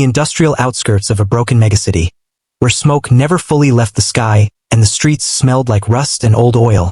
the industrial outskirts of a broken megacity, where smoke never fully left the sky and the streets smelled like rust and old oil,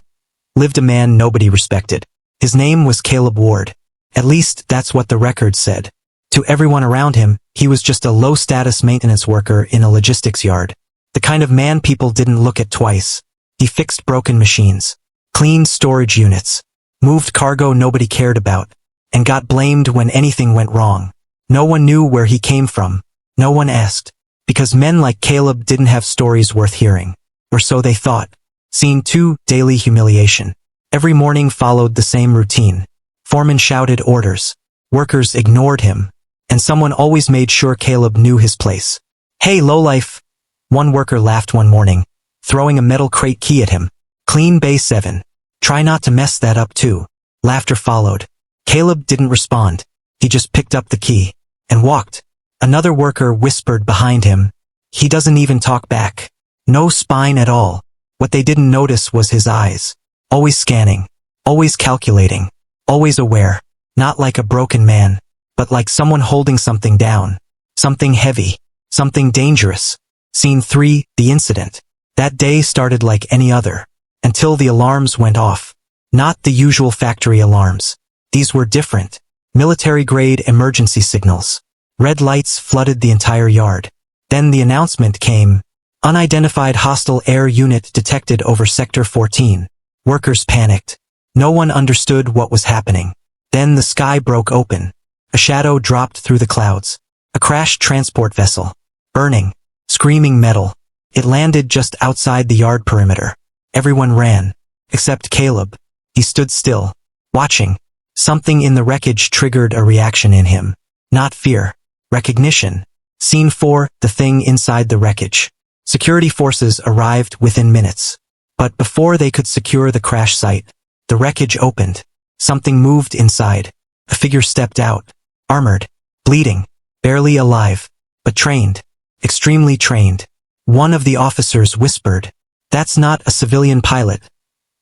lived a man nobody respected. His name was Caleb Ward. At least that's what the record said. To everyone around him, he was just a low-status maintenance worker in a logistics yard. The kind of man people didn't look at twice. He fixed broken machines, cleaned storage units, moved cargo nobody cared about, and got blamed when anything went wrong. No one knew where he came from. No one asked. Because men like Caleb didn't have stories worth hearing. Or so they thought. Scene 2, Daily Humiliation. Every morning followed the same routine. Foreman shouted orders. Workers ignored him. And someone always made sure Caleb knew his place. "Hey, lowlife," one worker laughed one morning, throwing a metal crate key at him. "Clean Bay 7. Try not to mess that up too." Laughter followed. Caleb didn't respond. He just picked up the key and walked. Another worker whispered behind him. He doesn't even talk back. No spine at all. What they didn't notice was his eyes. Always scanning. Always calculating. Always aware. Not like a broken man, but like someone holding something down. Something heavy. Something dangerous. Scene 3, The Incident. That day started like any other. Until the alarms went off. Not the usual factory alarms. These were different. Military-grade emergency signals. Red lights flooded the entire yard. Then the announcement came. Unidentified hostile air unit detected over Sector 14. Workers panicked. No one understood what was happening. Then the sky broke open. A shadow dropped through the clouds. A crashed transport vessel. Burning. Screaming metal. It landed just outside the yard perimeter. Everyone ran. Except Caleb. He stood still. Watching. Something in the wreckage triggered a reaction in him. Not fear. Recognition. Scene 4, The Thing Inside the Wreckage. Security forces arrived within minutes. But before they could secure the crash site, the wreckage opened. Something moved inside. A figure stepped out. Armored. Bleeding. Barely alive. But trained. Extremely trained. One of the officers whispered, "That's not a civilian pilot.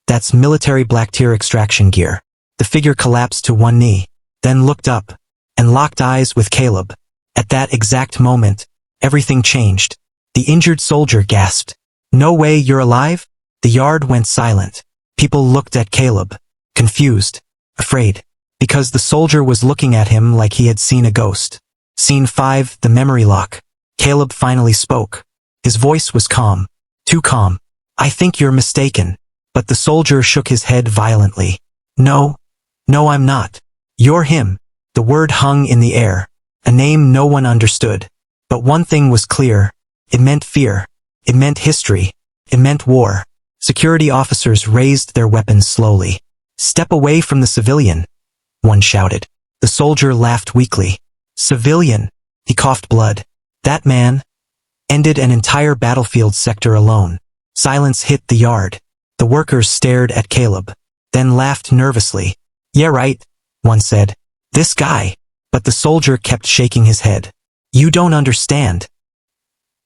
That's military black tier extraction gear." The figure collapsed to one knee, then looked up, and locked eyes with Caleb. At that exact moment, everything changed. The injured soldier gasped, "No way you're alive?" The yard went silent. People looked at Caleb, confused, afraid, because the soldier was looking at him like he had seen a ghost. Scene 5, The Memory Lock. Caleb finally spoke. His voice was calm. Too calm. "I think you're mistaken." But the soldier shook his head violently. No, I'm not. You're him." The word hung in the air. A name no one understood. But one thing was clear. It meant fear. It meant history. It meant war. Security officers raised their weapons slowly. "Step away from the civilian," one shouted. The soldier laughed weakly. "Civilian." He coughed blood. That man ended an entire battlefield sector alone. Silence hit the yard. The workers stared at Caleb, then laughed nervously. "Yeah, right," one said. "This guy." But the soldier kept shaking his head. "You don't understand.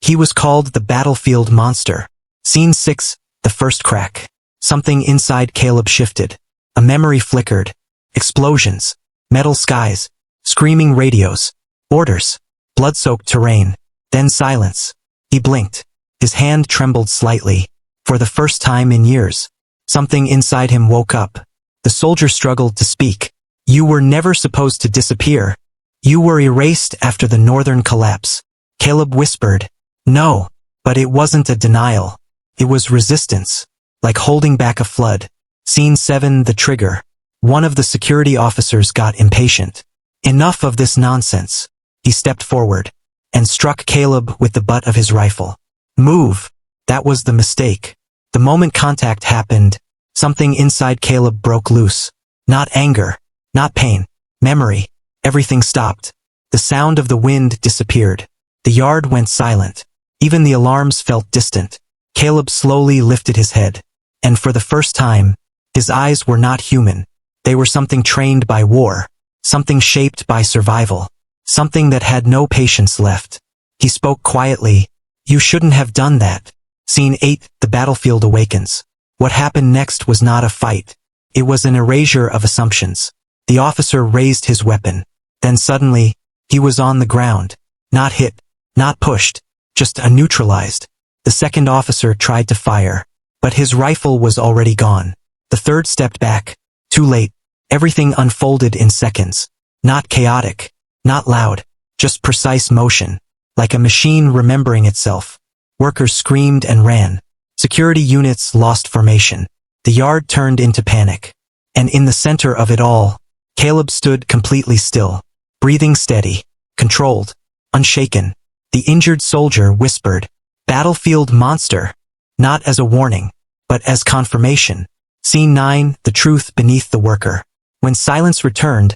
He was called the battlefield monster." Scene 6, The First Crack. Something inside Caleb shifted. A memory flickered. Explosions. Metal skies. Screaming radios. Orders. Blood-soaked terrain. Then silence. He blinked. His hand trembled slightly. For the first time in years, something inside him woke up. The soldier struggled to speak. "You were never supposed to disappear. You were erased after the northern collapse." Caleb whispered, "No." But it wasn't a denial. It was resistance, like holding back a flood. Scene 7, The Trigger. One of the security officers got impatient. "Enough of this nonsense." He stepped forward and struck Caleb with the butt of his rifle. "Move." That was the mistake. The moment contact happened, something inside Caleb broke loose. Not anger, not pain, memory. Everything stopped. The sound of the wind disappeared. The yard went silent. Even the alarms felt distant. Caleb slowly lifted his head. And for the first time, his eyes were not human. They were something trained by war. Something shaped by survival. Something that had no patience left. He spoke quietly. "You shouldn't have done that." Scene 8, The Battlefield Awakens. What happened next was not a fight. It was an erasure of assumptions. The officer raised his weapon. Then suddenly, he was on the ground. Not hit, not pushed, just neutralized. The second officer tried to fire, but his rifle was already gone. The third stepped back. Too late. Everything unfolded in seconds. Not chaotic, not loud, just precise motion, like a machine remembering itself. Workers screamed and ran. Security units lost formation. The yard turned into panic. And in the center of it all, Caleb stood completely still, breathing steady, controlled, unshaken. The injured soldier whispered, "Battlefield monster," not as a warning, but as confirmation. Scene 9, the truth beneath the worker. When silence returned,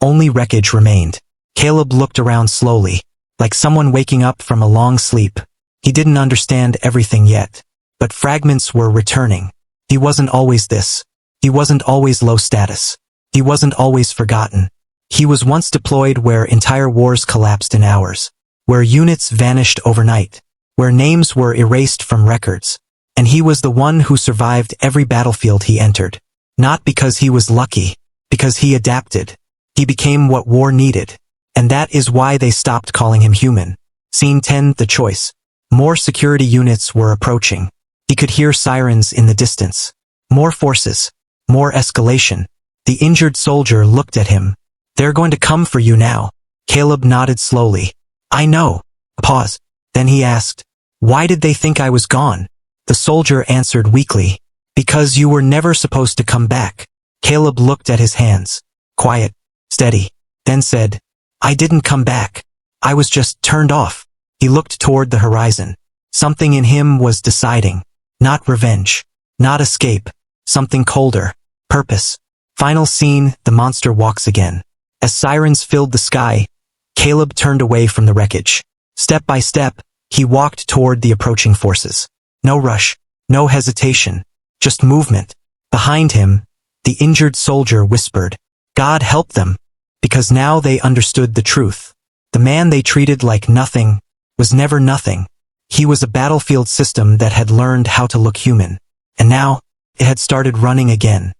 only wreckage remained. Caleb looked around slowly, like someone waking up from a long sleep. He didn't understand everything yet, but fragments were returning. He wasn't always this. He wasn't always low status. He wasn't always forgotten. He was once deployed where entire wars collapsed in hours, where units vanished overnight, where names were erased from records. And he was the one who survived every battlefield he entered. Not because he was lucky, because he adapted. He became what war needed. And that is why they stopped calling him human. Scene 10, the choice. More security units were approaching. He could hear sirens in the distance. More forces. More escalation. The injured soldier looked at him. "They're going to come for you now." Caleb nodded slowly. "I know." A pause. Then he asked, "Why did they think I was gone?" The soldier answered weakly, "Because you were never supposed to come back." Caleb looked at his hands. Quiet, steady. Then said, "I didn't come back. I was just turned off." He looked toward the horizon. Something in him was deciding. Not revenge. Not escape. Something colder. Purpose. Final scene, the monster walks again. As sirens filled the sky, Caleb turned away from the wreckage. Step by step, he walked toward the approaching forces. No rush, no hesitation, just movement. Behind him, the injured soldier whispered, "God help them," because now they understood the truth. The man they treated like nothing was never nothing. He was a battlefield system that had learned how to look human. And now, it had started running again.